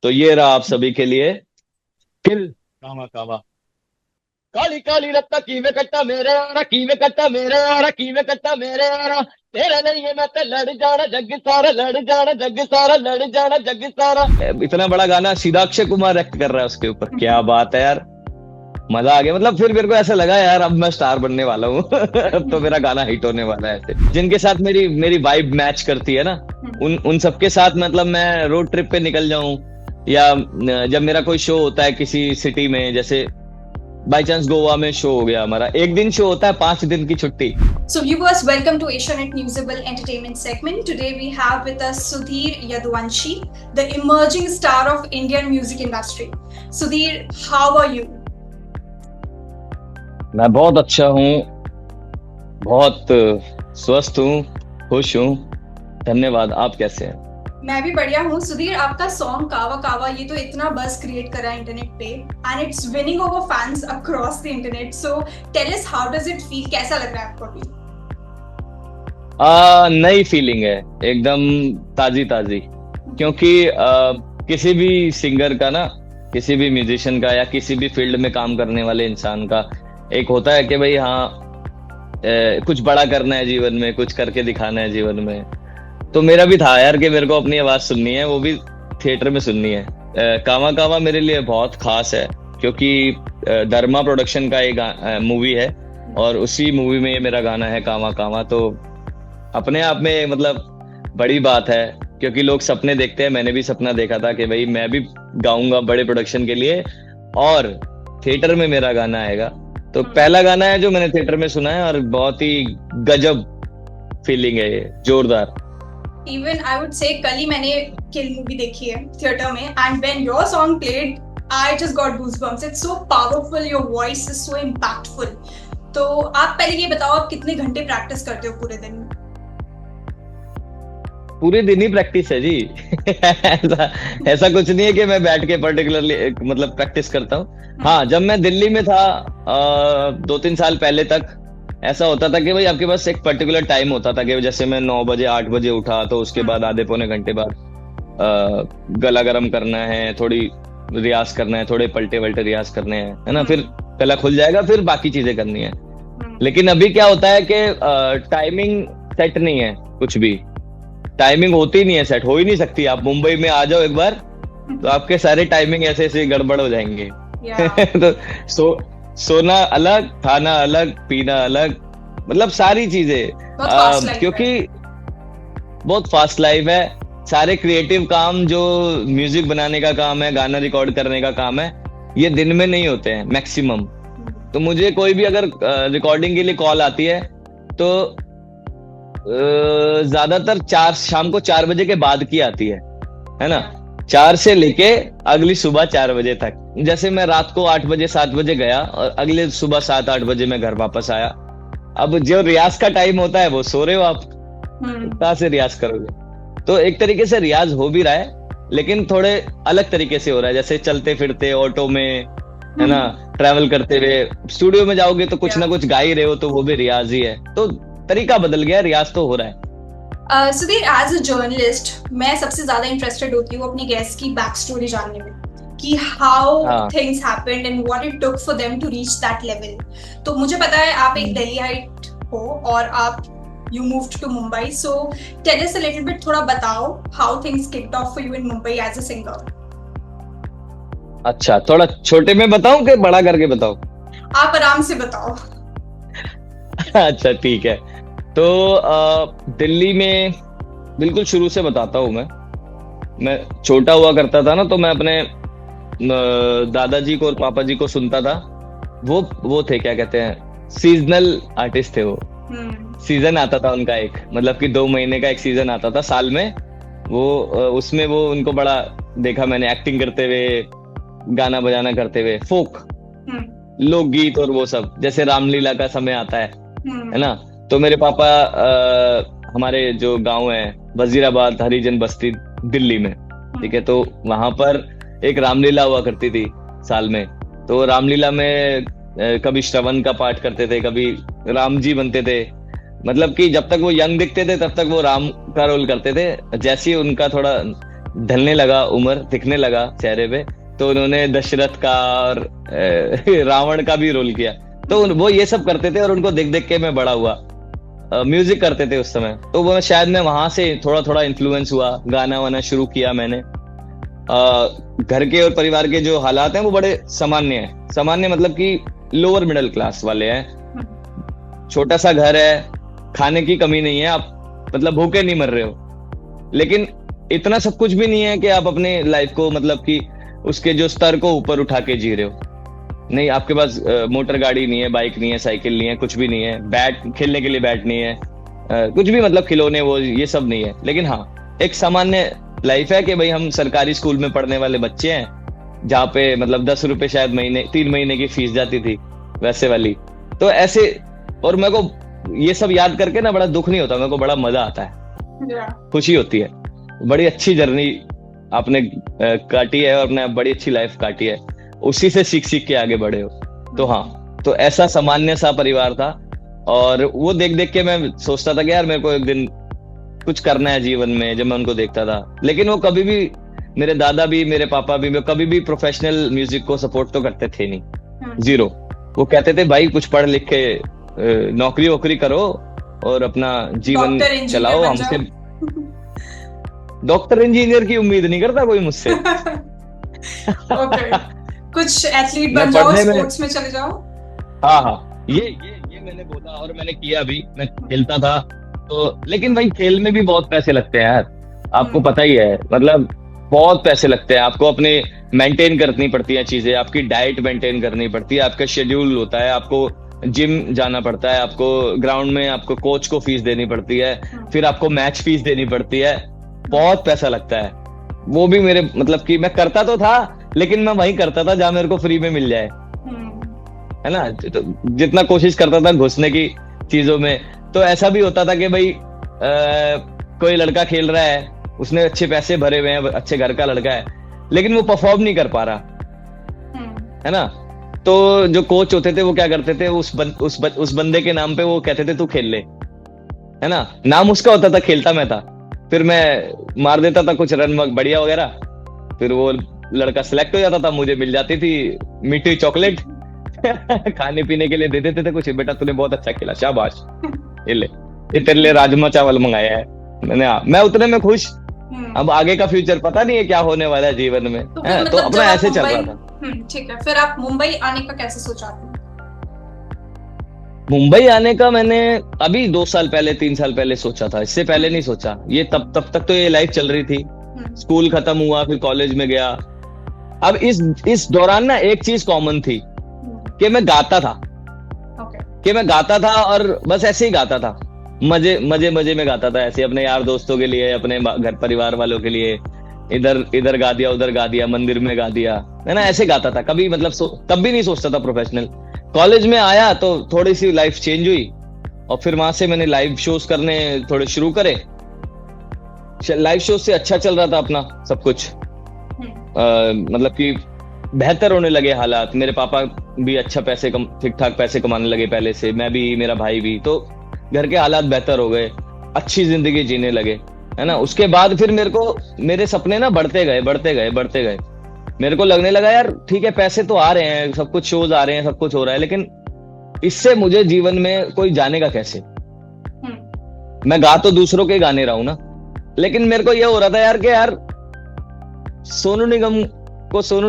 तो ये रहा आप सभी के लिए किल कामा कामा। काली काली रत्ता कीवे कट्टा मेरे आरा, कीवे कट्टा मेरे आरा, कीवे कट्टा मेरे आरा। तेरा नहीं है मैं तो लड़ जाना जग सारा, लड़ जाना जग सारा, लड़ जाना जग सारा। इतना बड़ा गाना सीधा अक्षय कुमार एक्ट कर रहा है उसके ऊपर, क्या बात है यार। मजा आ गया। मतलब फिर मेरे को ऐसा लगा यार अब मैं स्टार बनने वाला हूँ। अब तो मेरा गाना हिट होने वाला है। ऐसे जिनके साथ मेरी मेरी वाइब मैच करती है ना, उन उन सबके साथ मतलब मैं रोड ट्रिप पे निकल जाऊं, या जब मेरा कोई शो होता है किसी सिटी में, जैसे बाई चांस गोवा में शो हो गया हमारा, एक दिन शो होता है, 5 दिन की छुट्टी। So viewers, welcome to Asianet Newsable Entertainment segment. Today we have with us Sudhir Yaduvanshi, the emerging star of Indian music industry. Sudhir, how are you? मैं बहुत अच्छा हूँ, बहुत स्वस्थ हूँ, खुश हूँ। धन्यवाद। आप कैसे हैं? मैं भी बढ़िया हूँ। सुधीर, आपका सॉन्ग कावा कावा ये तो इतना बस क्रिएट करा है इंटरनेट पे, and it's winning over fans across the internet. So tell us, how does it feel? कैसा लग रहा है आपको अभी? नई फीलिंग है, एकदम ताजी ताजी। क्योंकि किसी भी सिंगर का ना, किसी भी म्यूजिशियन का, या किसी भी फील्ड में काम करने वाले इंसान का एक होता है कि भाई हाँ, कुछ बड़ा करना है जीवन में, कुछ करके दिखाना है जीवन में। तो मेरा भी था यार कि मेरे को अपनी आवाज सुननी है, वो भी थिएटर में सुननी है। कामा कामा मेरे लिए बहुत खास है, क्योंकि धर्मा प्रोडक्शन का एक मूवी है, और उसी मूवी में ये मेरा गाना है कामा कामा। तो अपने आप में मतलब बड़ी बात है, क्योंकि लोग सपने देखते हैं। मैंने भी सपना देखा था कि भाई मैं भी गाऊंगा बड़े प्रोडक्शन के लिए, और थिएटर में मेरा गाना आएगा। तो पहला गाना है जो मैंने थिएटर में सुना है, और बहुत ही गजब फीलिंग है ये, जोरदार। इवन आई वुड से कल ही मैंने किल मूवी देखी है थिएटर में, and when your song played I just got goosebumps. It's so powerful, your voice is so impactful. तो आप पहले ये बताओ, आप कितने घंटे प्रैक्टिस करते हो पूरे दिन में? पूरे दिन ही प्रैक्टिस है जी। ऐसा कुछ नहीं है कि मैं बैठ के पर्टिकुलरली मतलब प्रैक्टिस करता हूँ। हाँ, जब मैं दिल्ली में था 2-3 साल पहले तक, ऐसा होता था कि भाई आपके पास एक पर्टिकुलर टाइम होता था कि जैसे मैं 9 बजे 8 बजे उठा, तो उसके बाद आधे पौने घंटे बाद गला गर्म करना है, थोड़ी रियाज करना है, थोड़े पलटे वलटे रियाज करने हैं, है ना। फिर गला खुल जाएगा, फिर बाकी चीजें करनी है। लेकिन अभी क्या होता है कि टाइमिंग सेट नहीं है, कुछ भी टाइमिंग होती नहीं है, सेट हो ही नहीं सकती। आप मुंबई में आ जाओ एक बार, तो आपके सारे टाइमिंग ऐसे ऐसे गड़बड़ हो जाएंगे। तो सोना अलग, खाना अलग, पीना अलग, मतलब सारी चीजें, क्योंकि बहुत फास्ट लाइफ है। सारे क्रिएटिव काम जो म्यूजिक बनाने का काम है, गाना रिकॉर्ड करने का काम है, ये दिन में नहीं होते हैं मैक्सिमम। तो मुझे कोई भी अगर रिकॉर्डिंग के लिए कॉल आती है, तो ज्यादातर शाम को 4 बजे के बाद की आती है ना। 4 से लेके अगली सुबह 4 बजे तक। जैसे मैं रात को 8 बजे 7 बजे गया, और अगले सुबह 7-8 बजे मैं घर वापस आया। अब जो रियाज का टाइम होता है, वो सो रहे हो आप, कहाँ से रियाज करोगे। तो एक तरीके से रियाज हो भी रहा है, लेकिन थोड़े अलग तरीके से हो रहा है। जैसे चलते फिरते ऑटो में, है ना, ट्रैवल करते हुए। स्टूडियो में जाओगे तो कुछ ना कुछ गा ही रहे हो, तो वो भी रियाज ही है। तो तरीका बदल गया, रियाज तो हो रहा है। सुधीर, एज अ जर्नलिस्ट मैं सबसे ज्यादा इंटरेस्टेड होती हूँ अपनी गेस्ट की बैक स्टोरी जानने में, कि how things happened and what it took for them to reach that level. तो मुझे पता है आप एक दिल्लीहाइट हो, और आप you moved to Mumbai. So tell us a little bit, थोड़ा बताओ how things kicked off for you in Mumbai as a singer. अच्छा, थोड़ा छोटे में बताऊं कि बड़ा करके बताऊं? आप आराम से बताओ। अच्छा ठीक है। तो दिल्ली में बिल्कुल शुरू से बताता हूँ। मैं छोटा हुआ करता था ना, तो मैं अपने दादाजी को और पापा जी को सुनता था। वो थे, क्या कहते हैं, सीजनल आर्टिस्ट थे वो। सीजन आता था उनका एक, मतलब कि 2 महीने का एक सीजन आता था साल में। वो उसमें वो उनको बड़ा देखा मैंने, एक्टिंग करते हुए, गाना बजाना करते हुए, फोक लोकगीत और वो सब। जैसे रामलीला का समय आता है ना, तो मेरे पापा हमारे जो गांव है वजीराबाद हरिजन बस्ती दिल्ली में, ठीक है, तो वहां पर एक रामलीला हुआ करती थी साल में। तो रामलीला में कभी श्रवण का पाठ करते थे, कभी राम जी बनते थे। मतलब कि जब तक वो यंग दिखते थे तब तक वो राम का रोल करते थे। जैसे ही उनका थोड़ा ढलने लगा, उम्र दिखने लगा चेहरे पे, तो उन्होंने दशरथ का और रावण का भी रोल किया। तो वो ये सब करते थे और उनको देख देख के मैं बड़ा हुआ। म्यूजिक करते थे उस समय, तो वो शायद मैं वहां से थोड़ा थोड़ा इन्फ्लुएंस हुआ, गाना वाना शुरू किया मैंने। घर के और परिवार के जो हालात हैं वो बड़े सामान्य हैं, सामान्य मतलब कि लोअर मिडिल क्लास वाले हैं। छोटा सा घर है, खाने की कमी नहीं है, आप मतलब भूखे नहीं मर रहे हो, लेकिन इतना सब कुछ भी नहीं है कि आप अपने लाइफ को मतलब कि उसके जो स्तर को ऊपर उठा के जी रहे हो। नहीं, आपके पास मोटर गाड़ी नहीं है, बाइक नहीं है, साइकिल नहीं है, कुछ भी नहीं है, बैट खेलने के लिए बैट नहीं है, कुछ भी मतलब खिलौने वो ये सब नहीं है। लेकिन हाँ, एक सामान्य लाइफ है कि भाई हम सरकारी स्कूल में पढ़ने वाले बच्चे हैं, जहाँ पे मतलब 10 रुपए शायद महीने, 3 महीने की फीस जाती थी, वैसे वाली। तो ऐसे, और मेरे को ये सब याद करके ना बड़ा दुख नहीं होता, मेरे को बड़ा मजा आता है, खुशी होती है। बड़ी अच्छी जर्नी आपने काटी है और आपने बड़ी अच्छी लाइफ काटी है, उसी से सीख सीख के आगे बढ़े हो। तो हाँ, तो ऐसा सामान्य सा परिवार था, और वो देख देख के मैं सोचता था कि यार मेरे को एक दिन कुछ करना है जीवन में, जब मैं उनको देखता था। लेकिन वो कभी भी, मेरे दादा भी मेरे पापा भी कभी भी प्रोफेशनल म्यूजिक को सपोर्ट तो करते थे नहीं, जीरो। वो कहते थे भाई कुछ पढ़ लिख के नौकरी वोकरी करो और अपना जीवन चलाओ, हमसे डॉक्टर इंजीनियर की उम्मीद नहीं करता कोई मुझसे। कुछ एथलीट बन जाओ, स्पोर्ट्स में चले जाओ। हाँ, ये मैंने बोला और मैंने किया भी, मैं खेलता था तो। लेकिन भाई खेल में भी बहुत पैसे लगते हैं यार, आपको पता ही है, मतलब बहुत पैसे लगते हैं। आपको अपने मेंटेन करनी पड़ती है चीजें, आपकी डाइट मेंटेन करनी पड़ती है, आपका शेड्यूल होता है, आपको जिम जाना पड़ता है, आपको ग्राउंड में आपको कोच को फीस देनी पड़ती है, फिर आपको मैच फीस देनी पड़ती है, बहुत पैसा लगता है। वो भी मेरे मतलब कि मैं करता तो था, लेकिन मैं वही करता था जहां मेरे को फ्री में मिल जाए, है ना। तो जितना कोशिश करता था घुसने की चीजों में, तो ऐसा भी होता था कि भाई कोई लड़का खेल रहा है, उसने अच्छे पैसे भरे हुए हैं, अच्छे घर का लड़का है, लेकिन वो परफॉर्म नहीं कर पा रहा, है ना। तो जो कोच होते थे वो क्या करते थे, उस बंदे के नाम पे वो कहते थे तू खेल ले, है ना। नाम उसका होता था, खेलता मैं था, फिर मैं मार देता था कुछ रन बढ़िया वगैरह, फिर वो लड़का सिलेक्ट हो जाता था, मुझे मिल जाती थी मीठी चॉकलेट खाने पीने के लिए दे देते थे कुछ, बेटा तूने बहुत अच्छा खेला, शाबाश, ये ले, ये तेरे लिए राजमा चावल मंगाया है मैंने। मैं उतने में खुश। अब आगे का फ्यूचर पता नहीं है क्या होने वाला है जीवन में, तो मतलब अपना ऐसे चल रहा था। ठीक है, फिर आप मुंबई आने का कैसे सोचा? मुंबई आने का मैंने अभी 2 साल पहले 3 साल पहले सोचा था, इससे पहले नहीं सोचा। ये तब तक तो ये लाइफ चल रही थी, स्कूल खत्म हुआ, फिर कॉलेज में गया। अब इस दौरान ना एक चीज कॉमन थी कि मैं गाता था, कि मैं गाता था और बस ऐसे ही गाता था, मजे में गाता था, ऐसे अपने यार दोस्तों के लिए, अपने घर परिवार वालों के लिए, इधर गा दिया, उधर गा दिया, मंदिर में गा दिया, है ना, ऐसे गाता था। कभी मतलब तब भी नहीं सोचता था प्रोफेशनल। कॉलेज में आया तो थोड़ी सी लाइफ चेंज हुई, और फिर वहां से मैंने लाइव शोज करने थोड़े शुरू करे। लाइव शोज से अच्छा चल रहा था अपना सब कुछ, मतलब कि बेहतर होने लगे हालात। मेरे पापा भी अच्छा पैसे ठीक ठाक पैसे कमाने लगे पहले से, मैं भी, मेरा भाई भी, तो घर के हालात बेहतर हो गए, अच्छी जिंदगी जीने लगे, है ना। उसके बाद फिर मेरे सपने ना बढ़ते गए। मेरे को लगने लगा यार ठीक है, पैसे तो आ रहे हैं, सब कुछ शोज आ रहे हैं, सब कुछ हो रहा है, लेकिन इससे मुझे जीवन में कोई जानेगा कैसे? मैं गा तो दूसरों के गाने रहा हूं ना, लेकिन मेरे को यह हो रहा था यार कि यार सोनू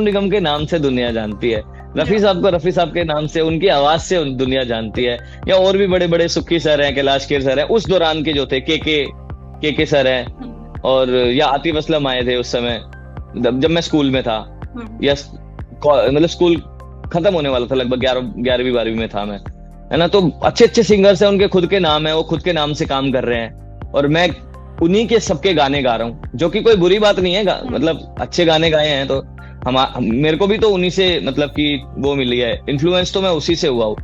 निगम के नाम से दुनिया जानती है, रफी साहब को रफी साहब के नाम से, उनकी आवाज से दुनिया जानती है, या और भी बड़े बड़े सुक्की सर हैं, कैलाश खेर सर हैं, उस दौरान के जो थे, के सर हैं, और या आतिफ असलम आए थे उस समय जब मैं स्कूल में था, या मतलब स्कूल खत्म होने वाला था, लगभग 11वीं 12वीं में था मैं, है ना। तो अच्छे सिंगर्स हैं, उनके खुद के नाम है, वो खुद के नाम से काम कर रहे हैं, और मैं उन्हीं के सबके गाने गा रहा हूँ, जो कि कोई बुरी बात नहीं है, मतलब अच्छे गाने गाए हैं। तो मेरे को भी तो उन्हीं से मतलब कि वो मिली है, इन्फ्लुएंस तो मैं उसी से हुआ हूँ।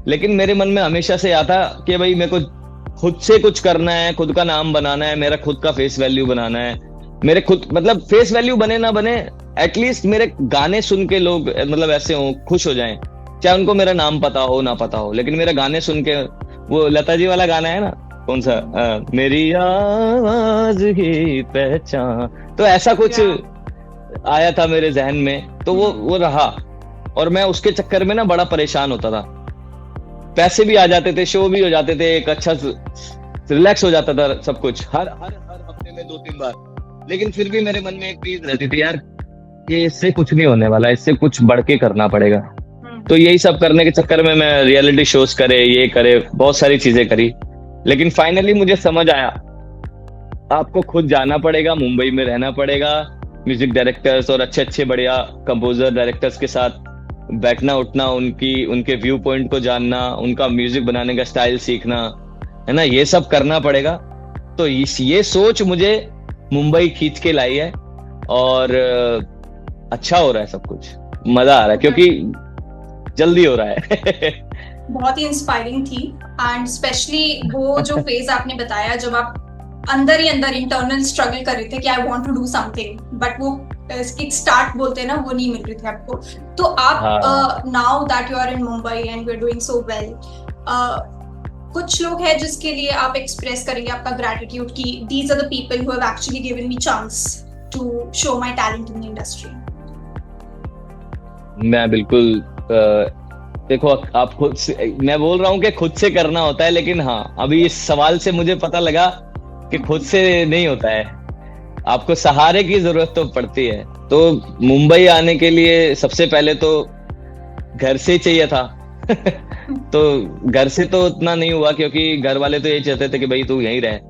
लेकिन मेरे मन में हमेशा से आता कि भाई मेरे को खुद से कुछ करना है, खुद का नाम बनाना है, मेरा खुद का फेस वैल्यू बनाना है, मेरे खुद मतलब फेस वैल्यू बने ना बने, एटलीस्ट मेरे गाने सुन के लोग मतलब ऐसे हो, खुश हो जाएं, चाहे उनको मेरा नाम पता हो ना पता हो, लेकिन मेरे गाने सुन के, वो लता जी वाला गाना है ना, कौन सा मेरी आवाज की पहचान, तो ऐसा कुछ आया था मेरे जहन में, तो वो रहा। और मैं उसके चक्कर में ना बड़ा परेशान होता था। पैसे भी आ जाते थे, शो भी हो जाते थे, एक अच्छा रिलैक्स हो जाता था सब कुछ, हर हर हर हफ्ते में 2-3 बार। लेकिन फिर भी मेरे मन में एक चीज रहती थी, यार ये इससे कुछ नहीं होने वाला, इससे कुछ बढ़ के करना पड़ेगा। तो यही सब करने के चक्कर में मैं रियलिटी शोज करे, ये करे, बहुत सारी चीजें करी। लेकिन फाइनली मुझे समझ आया, आपको खुद जाना पड़ेगा, मुंबई में रहना पड़ेगा, म्यूजिक डायरेक्टर्स और अच्छे अच्छे बढ़िया कंपोजर डायरेक्टर्स के साथ बैठना उठना, उनके व्यू पॉइंट को जानना, उनका म्यूजिक बनाने का स्टाइल सीखना, है ना, ये सब करना पड़ेगा। तो ये सोच मुझे मुंबई खींच के लाई है, और अच्छा हो रहा है सब कुछ, मजा आ रहा है क्योंकि जल्दी हो रहा है। बहुत ही इंस्पायरिंग थी। एंड स्पेशली वो जो फेज आपने बताया जब आप अंदर ही अंदर इंटरनल स्ट्रगल कर रहे थे कि I want to do something, but वो एक स्टार्ट बोलते हैं ना, वो नहीं मिल रही थी आपको। तो आप now that you are in Mumbai and we are doing so well, कुछ लोग हैं जिसके लिए आप एक्सप्रेस करेंगे आपका ग्रैटिट्यूड कि these are the people who have actually given me chance to show my talent in the industry? मैं बिल्कुल देखो, आप खुद से, मैं बोल रहा हूँ कि खुद से करना होता है, लेकिन हाँ, अभी इस सवाल से मुझे पता लगा कि खुद से नहीं होता है, आपको सहारे की जरूरत तो पड़ती है। तो मुंबई आने के लिए सबसे पहले तो घर से चाहिए था। तो घर से तो उतना नहीं हुआ, क्योंकि घर वाले तो ये चाहते थे कि भाई तू यहीं रह,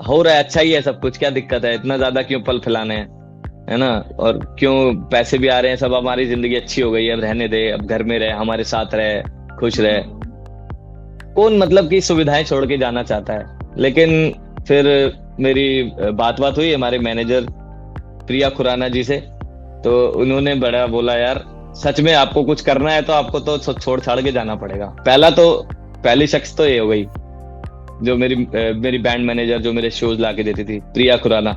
हो रहा है अच्छा ही है सब कुछ, क्या दिक्कत है, इतना ज्यादा क्यों पल फैलाने हैं, है ना, और क्यों पैसे भी आ रहे हैं, सब हमारी जिंदगी अच्छी हो गई है, अब रहने दे, अब घर में रहे, हमारे साथ रहे, खुश रहे। कौन मतलब की सुविधाएं छोड़ के जाना चाहता है। लेकिन फिर मेरी बात हुई हमारे मैनेजर प्रिया खुराना जी से, तो उन्होंने बड़ा बोला, यार सच में आपको कुछ करना है तो आपको तो छोड़ छाड़ के जाना पड़ेगा। पहली शख्स तो ये हो गई, जो मेरी बैंड मैनेजर, जो मेरे शोज लाके देती थी, प्रिया खुराना।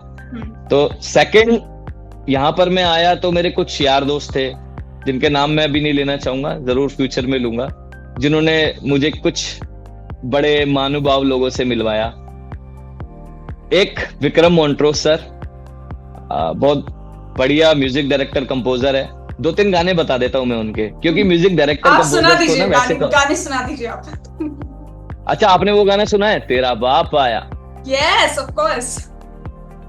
तो सेकंड, यहाँ पर मैं आया तो मेरे कुछ यार दोस्त थे, जिनके नाम मैं अभी नहीं लेना चाहूंगा, जरूर फ्यूचर में लूंगा, जिन्होंने मुझे कुछ बड़े महानुभाव लोगों से मिलवाया। एक विक्रम मोंट्रोस सर, बहुत बढ़िया म्यूजिक डायरेक्टर कंपोजर है। 2-3 गाने बता देता हूँ मैं उनके, क्योंकि म्यूजिक डायरेक्टर कंपोजर को ना वैसे गाने सुना दीजिए आप। अच्छा, आपने वो गाना सुना है, तेरा बाप आया? Yes of course.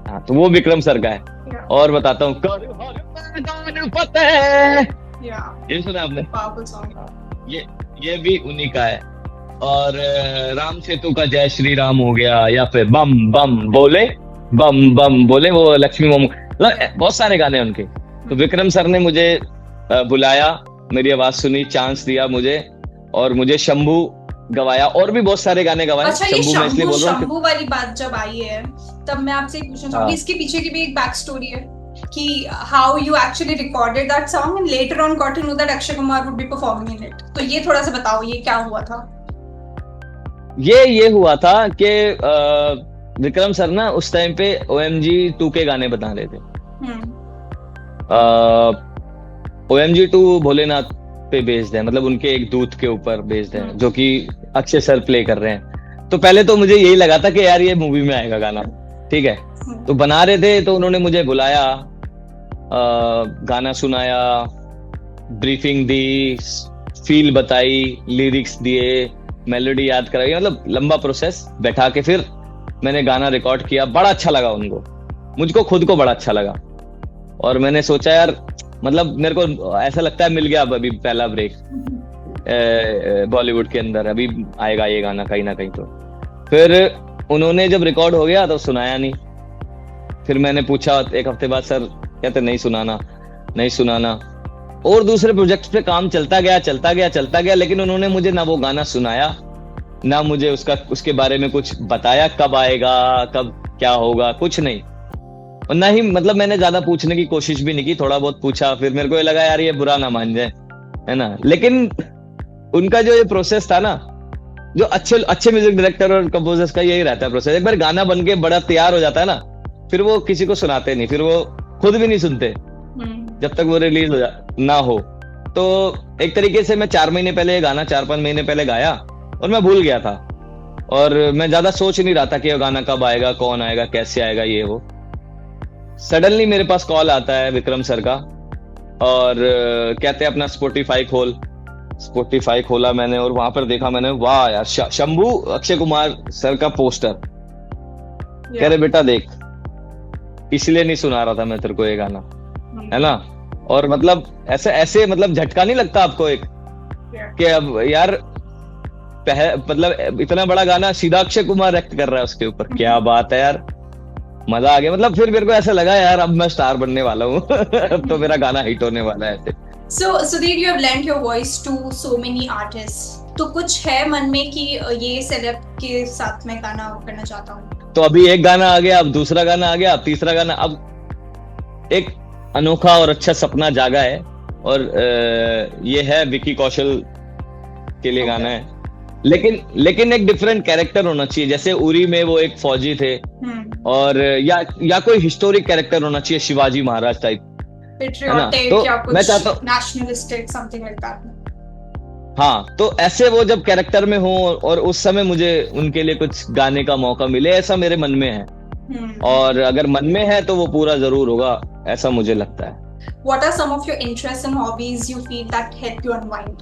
हाँ, तो वो विक्रम सर का है। और बताता हूँ, ये सुना आपने? ये भी उन्हीं का है। और राम सेतु का जय श्री राम हो गया, या फिर बम बम बोले, वो लक्ष्मी मोम, बहुत सारे गाने उनके। तो विक्रम सर ने मुझे बुलाया, मेरी आवाज सुनी, चांस दिया मुझे, और मुझे शंभू गवाया, और भी बहुत सारे गाने गवाए। अच्छा, ये शंभू वाली बात जब आई है, तब मैं आपसे पूछना चाहूंगी, इसके पीछे की भी एक बैक स्टोरी है कि how you actually recorded that song and later on got to know that Akshay Kumar would be performing in it. तो ये थोड़ा सा बताओ, ये क्या हुआ था? ये हुआ था कि विक्रम सर ना उस टाइम पे OMG 2 के गाने बता रहे थे। OMG 2 भोलेनाथ पे बेस्ड है, मतलब उनके एक दूत के ऊपर बेस्ड है, जो कि अक्षय सर प्ले कर रहे हैं। तो पहले तो मुझे यही लगा था कि यार ये मूवी में आएगा गाना, ठीक है। तो बना रहे थे, तो उन्होंने मुझे बुलाया, गाना सुनाया, ब्रीफिंग दी, फील बताई, लिरिक्स दिए, मेलोडी याद कराई, मतलब लंबा प्रोसेस बैठा के फिर मैंने गाना रिकॉर्ड किया। बड़ा अच्छा लगा उनको, मुझको खुद को बड़ा अच्छा लगा। और मैंने सोचा यार, मतलब मेरे को ऐसा लगता है मिल गया अब अभी पहला ब्रेक बॉलीवुड के अंदर, अभी आएगा ये गाना कहीं ना कहीं। तो फिर उन्होंने जब रिकॉर्ड हो गया तो सुनाया नहीं। फिर मैंने पूछा एक हफ्ते बाद, सर कहते नहीं सुनाना। और दूसरे प्रोजेक्ट्स पे काम चलता गया, लेकिन उन्होंने मुझे ना वो गाना सुनाया, ना मुझे उसके बारे में कुछ बताया, कब आएगा, कब क्या होगा, कुछ नहीं। और ना ही, मतलब मैंने ज्यादा पूछने की कोशिश भी नहीं की, थोड़ा बहुत पूछा, फिर मेरे को ये लगा यार ये बुरा ना मान जाए, है ना। लेकिन उनका जो ये प्रोसेस था ना, जो अच्छे म्यूजिक डायरेक्टर और कंपोजर्स का यही रहता है प्रोसेस, एक बार गाना बन के बड़ा तैयार हो जाता है ना, फिर वो किसी को सुनाते नहीं, फिर वो खुद भी नहीं सुनते जब तक वो रिलीज ना हो। तो एक तरीके से मैं 4 महीने पहले ये गाना 4-5 महीने पहले गाया और मैं भूल गया था। और मैं ज्यादा सोच नहीं रहा था कि ये गाना कब आएगा, कौन आएगा, कैसे आएगा, ये वो। सडनली मेरे पास कॉल आता है विक्रम सर का, और कहते हैं अपना स्पॉटिफाई खोल। स्पॉटिफाई खोला मैंने और वहां पर देखा मैंने, वाह यार, शंभू अक्षय कुमार सर का पोस्टर। कह रहे बेटा देख, इसलिए नहीं सुना रहा था मैं तेरे को ये गाना, है ना। और मतलब ऐसे ऐसे मतलब झटका नहीं लगता आपको एक, कि अब यार मतलब इतना बड़ा गाना सीधा अक्षय कुमार एक्ट कर रहा है उसके ऊपर, क्या बात है यार, मजा आ गया। मतलब फिर मेरे को ऐसा लगा यार अब मैं स्टार बनने वाला हूँ अब तो मेरा गाना हिट होने वाला है ऐसे। So Sudhir, you have lent your voice to so many artists. तो कुछ है मन में कि ये सेलेब के साथ मैं गाना करना चाहता हूँ? तो अभी एक गाना आ गया, अब दूसरा गाना आ गया, अब तीसरा गाना, अब एक अनोखा और अच्छा सपना जागा है, और ये है विकी कौशल के लिए गाना है। लेकिन एक डिफरेंट कैरेक्टर होना चाहिए, जैसे उरी में वो एक फौजी थे, और या कोई हिस्टोरिक कैरेक्टर होना चाहिए, शिवाजी महाराज टाइप, पेट्रियोटिक तो या कुछ मैं चाहता हूँ नेशनलिस्टिक, समथिंग लाइक दैट। हाँ, तो ऐसे वो जब कैरेक्टर में हो और उस समय मुझे उनके लिए कुछ गाने का मौका मिले, ऐसा मेरे मन में है। और अगर मन में है तो वो पूरा जरूर होगा, ऐसा मुझे लगता है। What are some of your interests and hobbies you feel that help you unwind?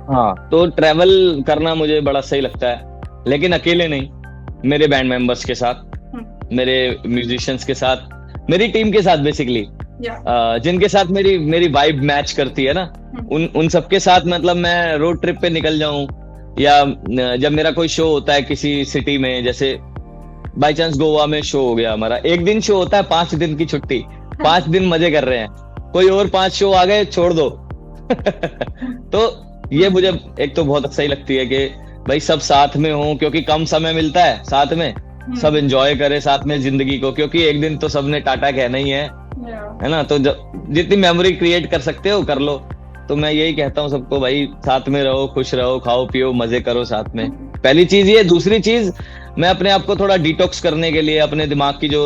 हाँ, तो ट्रैवल करना मुझे बड़ा सही लगता है, लेकिन अकेले नहीं, मेरे बैंड मेंबर्स के साथ, मेरे म्यूजिशियंस के साथ, मेरी टीम के साथ बेसिकली, जिनके साथ मेरी वाइब मैच करती है ना, उन सबके साथ मतलब मैं रोड ट्रिप पे निकल जाऊं, या जब मेरा कोई शो होता है किसी सिटी में, जैसे बाय चांस गोवा में शो हो गया हमारा, एक दिन शो होता है, 5 दिन की छुट्टी, 5 दिन मजे कर रहे हैं, कोई और 5 शो आ गए छोड़ दो तो ये मुझे एक तो बहुत सही लगती है कि भाई सब साथ में हो, क्योंकि कम समय मिलता है साथ में, सब एंजॉय करे साथ में जिंदगी को, क्योंकि एक दिन तो सबने टाटा कहना ही है ना। तो जितनी मेमोरी क्रिएट कर सकते हो कर लो। तो मैं यही कहता हूँ सबको, भाई साथ में रहो, खुश रहो, खाओ पियो, मजे करो साथ में। पहली चीज ये। दूसरी चीज, मैं अपने आप को थोड़ा डिटॉक्स करने के लिए, अपने दिमाग की जो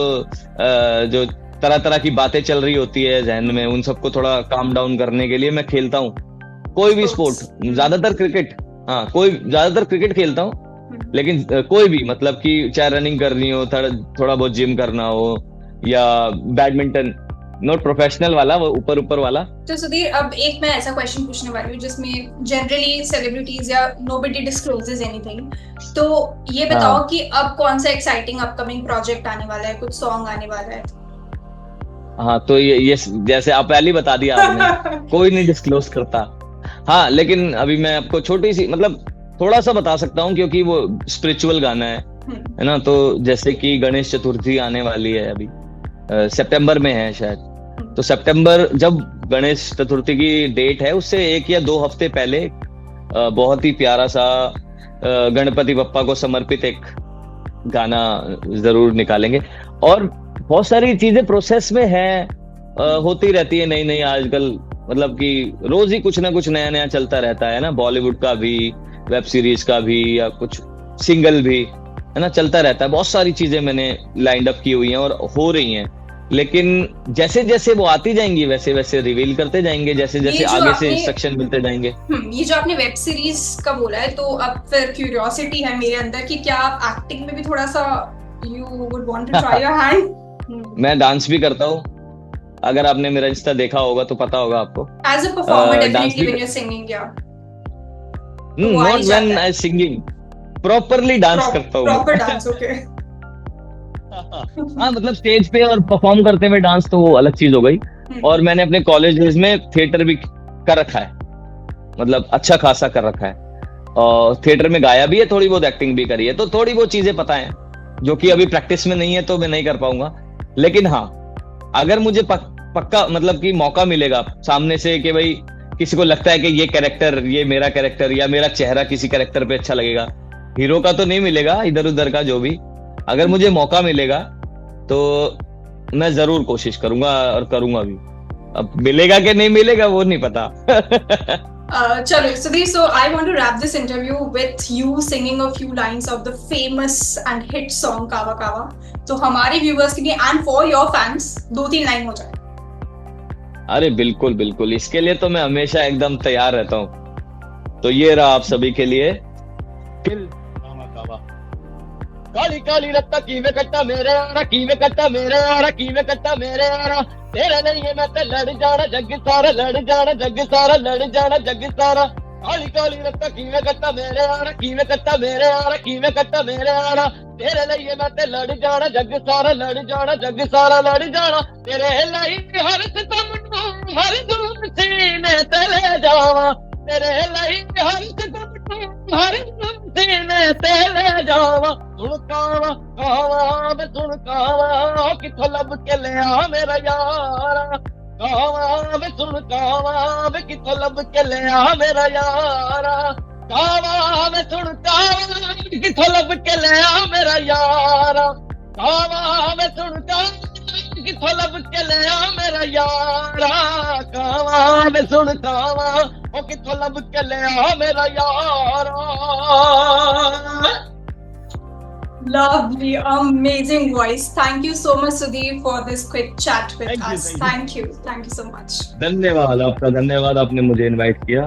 तरह तरह की बातें चल रही होती है जहन में, उन सबको थोड़ा काम डाउन करने के लिए मैं खेलता हूँ कोई भी स्पोर्ट, ज्यादातर क्रिकेट। हाँ, ज्यादातर क्रिकेट खेलता हूँ, लेकिन कोई भी, मतलब कि चाहे रनिंग करनी हो, थोड़ा बहुत जिम करना हो, या बैडमिंटन, नॉट प्रोफेशनल वाला, वो ऊपर वाला। तो सुधीर, अब एक मैं ऐसा क्वेश्चन पूछने वाली हूँ जिसमें जनरली सेलिब्रिटीज या नोबडी डिस्क्लोजेस एनीथिंग, तो ये बताओ कि अब कौन सा एक्साइटिंग अपकमिंग प्रोजेक्ट आने वाला है, कुछ सॉन्ग आने वाला है? हाँ, तो ये जैसे आप पहले बता दिया आपने कोई नहीं डिस्क्लोज करता। हाँ, लेकिन अभी मैं आपको छोटी सी, मतलब थोड़ा सा बता सकता हूँ, क्योंकि वो स्पिरिचुअल गाना है ना। तो जैसे कि गणेश चतुर्थी आने वाली है, अभी सितंबर में है शायद। तो सितंबर, जब गणेश चतुर्थी की डेट है, उससे 1 या 2 हफ्ते पहले बहुत ही प्यारा सा गणपति बप्पा को समर्पित एक गाना जरूर निकालेंगे। और बहुत सारी चीजें प्रोसेस में है, होती रहती है नई नई आजकल, मतलब कि रोज ही कुछ ना कुछ नया नया चलता रहता है ना, बॉलीवुड का भी, वेब सीरीज का भी, या कुछ सिंगल भी, है ना, चलता रहता है। बहुत सारी चीजें मैंने लाइंड अप की हुई हैं और हो रही हैं, लेकिन जैसे जैसे वो आती जाएंगी वैसे वैसे रिवील करते जाएंगे, जैसे जैसे आगे से इंस्ट्रक्शन मिलते जाएंगे। ये जो आपने वेब सीरीज का बोला है, तो अब फिर क्यूरियोसिटी है मेरे अंदर कि क्या आप एक्टिंग में भी थोड़ा सा you would want to try your hand? मैं डांस भी करता हूँ, अगर आपने मेरा इंस्टा देखा होगा तो पता होगा आपको। As a performer definitely when you are singing, या not when I singing, properly dance करता हूँ। Proper dance, okay. हाँ, मतलब स्टेज पे और परफॉर्म करते हुए डांस तो वो अलग चीज हो गई। और मैंने अपने कॉलेज डेज में थिएटर भी कर रखा है, मतलब अच्छा खासा कर रखा है, और थिएटर में गाया भी है, थोड़ी बहुत एक्टिंग भी करी है, तो थोड़ी बहुत चीजें पता है, जो कि अभी प्रैक्टिस में नहीं है तो मैं नहीं कर पाऊंगा। लेकिन हाँ, अगर मुझे पक्का मतलब कि मौका मिलेगा सामने से, कि भाई किसी को लगता है कि ये कैरेक्टर, ये मेरा कैरेक्टर, या मेरा चेहरा किसी कैरेक्टर पे अच्छा लगेगा, हीरो का तो नहीं मिलेगा, इधर उधर का जो भी, अगर मुझे मौका मिलेगा तो मैं जरूर कोशिश करूंगा और करूंगा भी। अब मिलेगा कि नहीं मिलेगा वो नहीं पता। चलो Sudhir, so I want to wrap this interview with you singing a few lines of the famous and hit song कावा कावा, तो हमारे व्यूअर्स के लिए and for your fans 2-3 line हो जाए। अरे बिल्कुल बिल्कुल, इसके लिए तो मैं हमेशा एकदम तैयार रहता हूँ। तो ये रहा आप सभी के लिए, मुश्किल कावा कावा काली काली रत्ता कीवे कट्टा मेरे यारा कीवे कट्टा मेरे यारा कीवे कट्टा मेरे यारा तेरे लिए मैं ते लड़ जाना जग सारा लड़ जाना जग सारा लड़ जाना जग सारा काली काली रत्ता कीवे कट्टा मेरे यारा कीवे कट्टा मेरे यारा कीवे कट्टा मेरे यारा तेरे लिए मैं ते लड़ जाना जग सारा लड़ जाना जग सारा लड़ जाना तेरे लिए हर सितम नू हर दूर सीने ते ले जावा तेरे लिए हर सितम नू हर दूर सीने ते ले जावा सुन कावा कावा वे सुन कावा किथों लब के लिया मेरा यारा कावा वे सुन कावा वे किथों लब के लिया मेरा यारा कावा वे सुन कावा किथों लब के लिया मेरा यारा कावा वे सुन कावा किथों लब के लिया मेरा यारा कावा वे सुन कावा ओ किथों लब के लिया मेरा यारा Lovely, amazing voice. Thank you so much, Sudhir, for this quick chat with us. Thank you so much. धन्यवाद आपका, धन्यवाद आपने मुझे इनवाइट किया।